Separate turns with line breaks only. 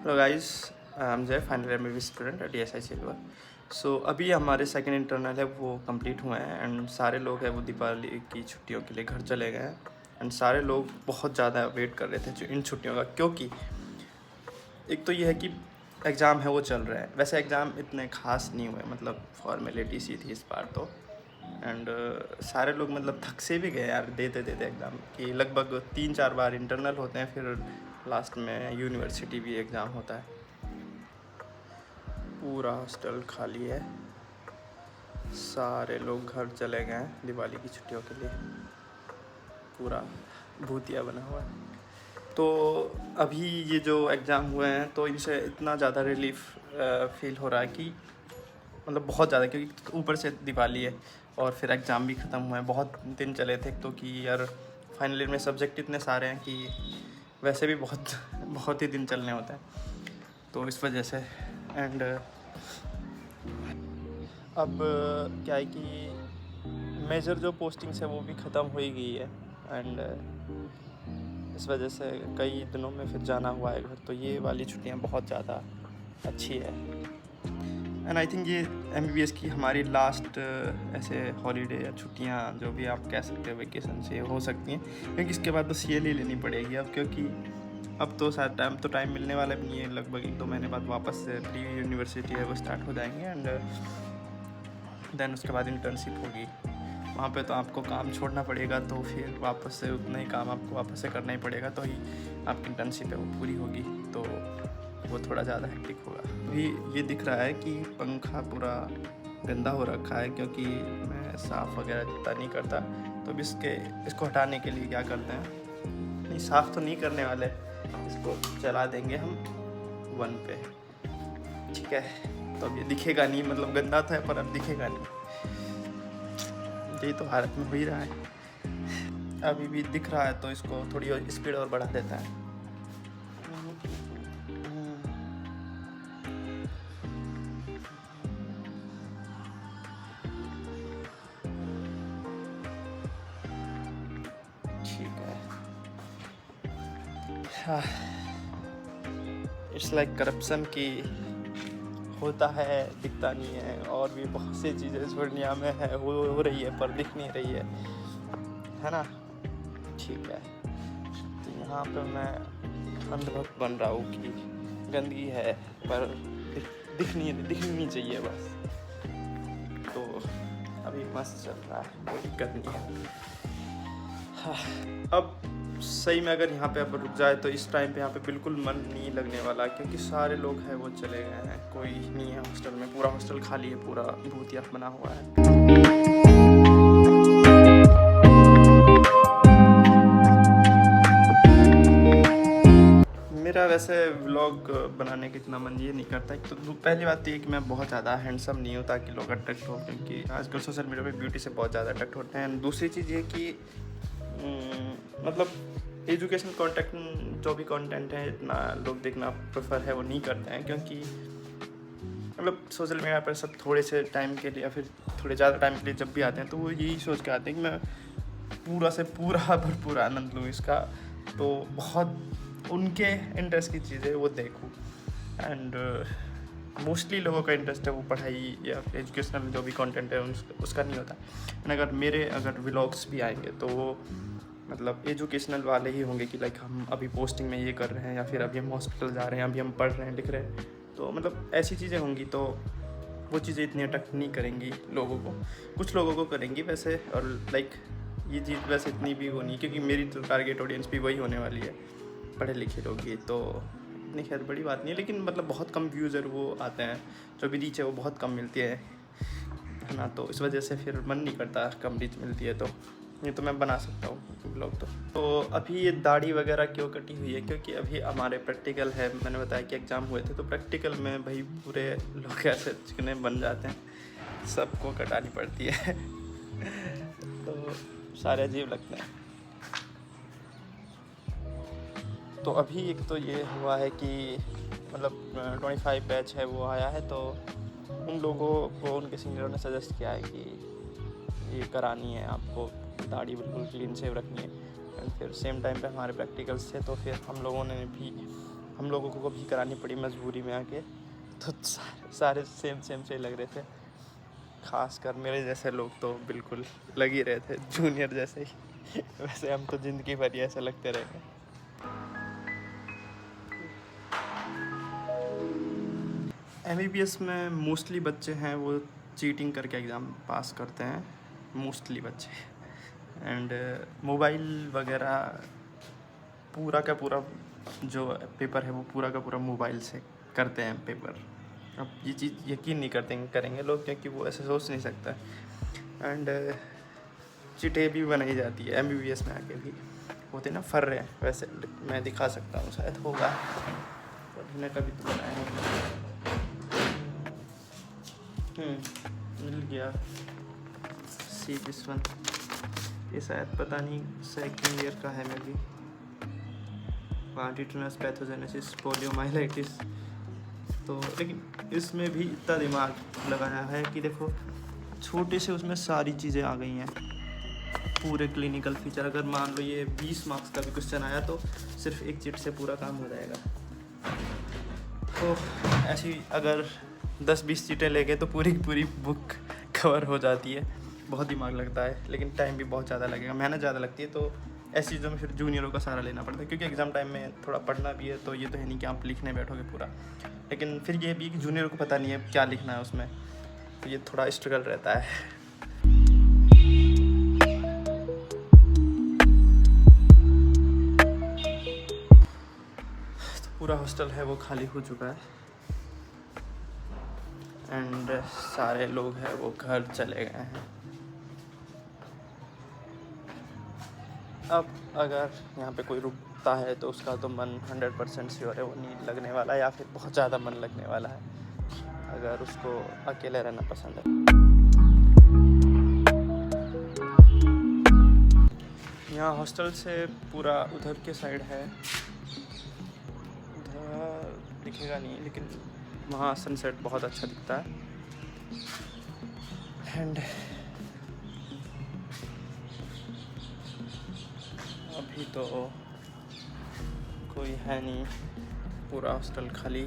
Hello guys, I am जय, final year में student at DSI silver. सो अभी हमारे सेकंड इंटरनल है वो कंप्लीट हुए हैं एंड सारे लोग हैं वो दीपावली की छुट्टियों के लिए घर चले गए हैं एंड सारे लोग बहुत ज़्यादा वेट कर रहे थे जो इन छुट्टियों का, क्योंकि एक तो ये है कि एग्ज़ाम है वो चल रहा है। वैसे एग्ज़ाम इतने खास नहीं हुए, मतलब फॉर्मेलिटी सी थी इस बार तो। एंड सारे लोग मतलब थक से भी गए यार देते देते एग्ज़ाम की। लगभग 3-4 बार इंटरनल होते हैं, फिर लास्ट में यूनिवर्सिटी भी एग्ज़ाम होता है। पूरा हॉस्टल खाली है, सारे लोग घर चले गए हैं दिवाली की छुट्टियों के लिए। पूरा भूतिया बना हुआ है। तो अभी ये जो एग्ज़ाम हुए हैं तो इनसे इतना ज़्यादा रिलीफ फील हो रहा है कि मतलब बहुत ज़्यादा, क्योंकि ऊपर से दिवाली है और फिर एग्ज़ाम भी ख़त्म हुए हैं। बहुत दिन चले थे तो कि यार फाइनल ईयर में सब्जेक्ट इतने सारे हैं कि वैसे भी बहुत ही दिन चलने होते हैं, तो इस वजह से। एंड अब क्या है कि मेजर जो पोस्टिंग्स है वो भी ख़त्म हो ही गई है एंड इस वजह से कई दिनों में फिर जाना हुआ है घर। तो ये वाली छुट्टियाँ बहुत ज़्यादा अच्छी है एंड आई थिंक ये MBBS की हमारी लास्ट ऐसे हॉलीडे या छुट्टियाँ जो भी आप कह सकते हो वेकेशन से हो सकती हैं, क्योंकि इसके बाद बस ये लेनी पड़ेगी अब, क्योंकि अब तो शायद टाइम मिलने वाला भी नहीं है। लगभग 1-2 महीने बाद वापस से प्री यूनिवर्सिटी है वो स्टार्ट हो जाएंगे एंड देन उसके बाद इंटर्नशिप होगी। वहाँ पे तो आपको काम छोड़ना पड़ेगा, तो फिर वापस से उतना ही काम आपको वापस से करना ही पड़ेगा, तो ही आपकी इंटर्नशिप है वो पूरी होगी। तो वो थोड़ा ज़्यादा हेक्टिक होगा। अभी ये दिख रहा है कि पंखा पूरा गंदा हो रखा है, क्योंकि मैं साफ़ वगैरह जितना नहीं करता। तो अब इसको हटाने के लिए क्या करते हैं, नहीं साफ़ तो नहीं करने वाले, इसको चला देंगे हम 1 पे, ठीक है। तो अब ये दिखेगा नहीं, मतलब गंदा था पर अब दिखेगा नहीं। यही तो भारत में हो ही रहा है। अभी भी दिख रहा है तो इसको थोड़ी और स्पीड और बढ़ा देता है। ठीक है, इट्स लाइक करप्शन की होता है, दिखता नहीं है, और भी बहुत सी चीज़ें इस दुनिया में है हो रही है पर दिख नहीं रही है ना। ठीक है, तो यहाँ पे मैं अंधभक्त बन रहा हूँ कि गंदगी है पर दिखनी नहीं चाहिए बस। तो अभी मस्त चल रहा है, कोई दिक्कत नहीं है। हाँ, अब सही में अगर यहाँ पे अब रुक जाए तो इस टाइम पे यहाँ पे बिल्कुल मन नहीं लगने वाला, क्योंकि सारे लोग हैं वो चले गए हैं, कोई नहीं है हॉस्टल में। पूरा हॉस्टल खाली है, पूरा भूतिया बना हुआ है। मेरा वैसे व्लॉग बनाने का इतना मन ये नहीं करता। तो पहली बात तो ये कि मैं बहुत ज़्यादा हैंडसम नहीं हूँ ताकि लोग अट्रैक्ट हो, क्योंकि आजकल सोशल मीडिया पे ब्यूटी से बहुत ज़्यादा अट्रैक्ट होते हैं। दूसरी चीज़ ये कि मतलब एजुकेशनल कंटेंट जो भी कंटेंट है इतना लोग देखना प्रेफर है वो नहीं करते हैं, क्योंकि मतलब सोशल मीडिया पर सब थोड़े से टाइम के लिए या फिर थोड़े ज़्यादा टाइम के लिए जब भी आते हैं तो वो यही सोच के आते हैं कि मैं पूरा से पूरा भरपूर आनंद लूँ इसका। तो बहुत उनके इंटरेस्ट की चीज़ें वो देखूँ एंड मोस्टली लोगों का इंटरेस्ट है वो पढ़ाई या एजुकेशनल जो भी कंटेंट है उसका नहीं होता। एंड अगर व्लॉग्स भी आएंगे तो वो मतलब एजुकेशनल वाले ही होंगे कि लाइक हम अभी पोस्टिंग में ये कर रहे हैं, या फिर अभी हम हॉस्पिटल जा रहे हैं, अभी हम पढ़ रहे हैं, लिख रहे हैं। तो मतलब ऐसी चीज़ें होंगी, तो वो चीज़ें इतनी अट्रैक्ट नहीं करेंगी लोगों को। कुछ लोगों को करेंगी वैसे, और लाइक ये चीज़ वैसे इतनी भी वो नहीं, क्योंकि मेरी तो टारगेट ऑडियंस भी वही होने वाली है, पढ़े लिखे लोग ही। तो इतनी खैर बड़ी बात नहीं है, लेकिन मतलब बहुत कम व्यूज़र वो आते हैं, जो भी रीच है वो बहुत कम मिलती है ना। तो इस वजह से फिर मन नहीं करता कम रीच मिलती है, तो ये तो मैं बना सकता हूँ ब्लॉग। तो अभी ये दाढ़ी वगैरह क्यों कटी हुई है, क्योंकि अभी हमारे प्रैक्टिकल है। मैंने बताया कि एग्ज़ाम हुए थे, तो प्रैक्टिकल में भाई पूरे लोग ऐसे चिकने बन जाते हैं, सबको कटानी पड़ती है तो सारे अजीब लगते हैं। तो अभी एक तो ये हुआ है कि मतलब 25 बैच है वो आया है, तो उन लोगों को उनके सीनियरों ने सजेस्ट किया है कि ये करानी है आपको, दाढ़ी बिल्कुल क्लीन सेव रखनी है। एंड फिर सेम टाइम पे हमारे प्रैक्टिकल्स थे, तो फिर हम लोगों ने भी हम लोगों को भी करानी पड़ी मजबूरी में आके, तो सारे सेम से लग रहे थे। खासकर मेरे जैसे लोग तो बिल्कुल लग ही रहे थे जूनियर जैसे ही। वैसे हम तो ज़िंदगी भर ही ऐसे लगते रहेंगे। MBBS में मोस्टली बच्चे हैं वो चीटिंग करके एग्ज़ाम पास करते हैं, मोस्टली बच्चे। एंड मोबाइल वगैरह पूरा का पूरा जो पेपर है वो पूरा का पूरा मोबाइल से करते हैं पेपर। अब ये चीज़ यकीन नहीं करेंगे लोग, क्योंकि वो ऐसे सोच नहीं सकता। एंड चिटें भी बनाई जाती है MBBS में आके भी होते ना फर्रे हैं, वैसे मैं दिखा सकता हूँ, शायद होगा, मैंने कभी तो बनाया है। मिल गया सी दिस वन, ये शायद पता नहीं सेकेंड ईयर का है मैं भी। Tetanus, pathogenesis, poliomyelitis. तो लेकिन इसमें भी इतना दिमाग लगाया है कि देखो छोटे से उसमें सारी चीज़ें आ गई हैं, पूरे क्लिनिकल फीचर। अगर मान लो ये 20 मार्क्स का भी क्वेश्चन आया तो सिर्फ एक चिट से पूरा काम हो जाएगा। तो ऐसी अगर 10-20 चीटें ले गए तो पूरी की पूरी बुक कवर हो जाती है। बहुत दिमाग लगता है, लेकिन टाइम भी बहुत ज़्यादा लगेगा, मेहनत ज़्यादा लगती है। तो ऐसी चीज़ों में फिर जूनियरों का सहारा लेना पड़ता है, क्योंकि एग्ज़ाम टाइम में थोड़ा पढ़ना भी है। तो ये तो है नहीं कि आप लिखने बैठोगे पूरा, लेकिन फिर ये भी कि जूनियरों को पता नहीं है क्या लिखना है उसमें, तो ये थोड़ा स्ट्रगल रहता है। तो पूरा हॉस्टल है वो खाली हो चुका है एंड सारे लोग हैं वो घर चले गए हैं। अब अगर यहाँ पे कोई रुकता है तो उसका तो मन 100% श्योर है वो नींद लगने वाला है, या फिर बहुत ज़्यादा मन लगने वाला है, अगर उसको अकेले रहना पसंद है। यहाँ हॉस्टल से पूरा उधर के साइड है, उधर दिखेगा नहीं, लेकिन वहाँ सनसेट बहुत अच्छा दिखता है। एंड अभी तो कोई है नहीं, पूरा हॉस्टल खाली।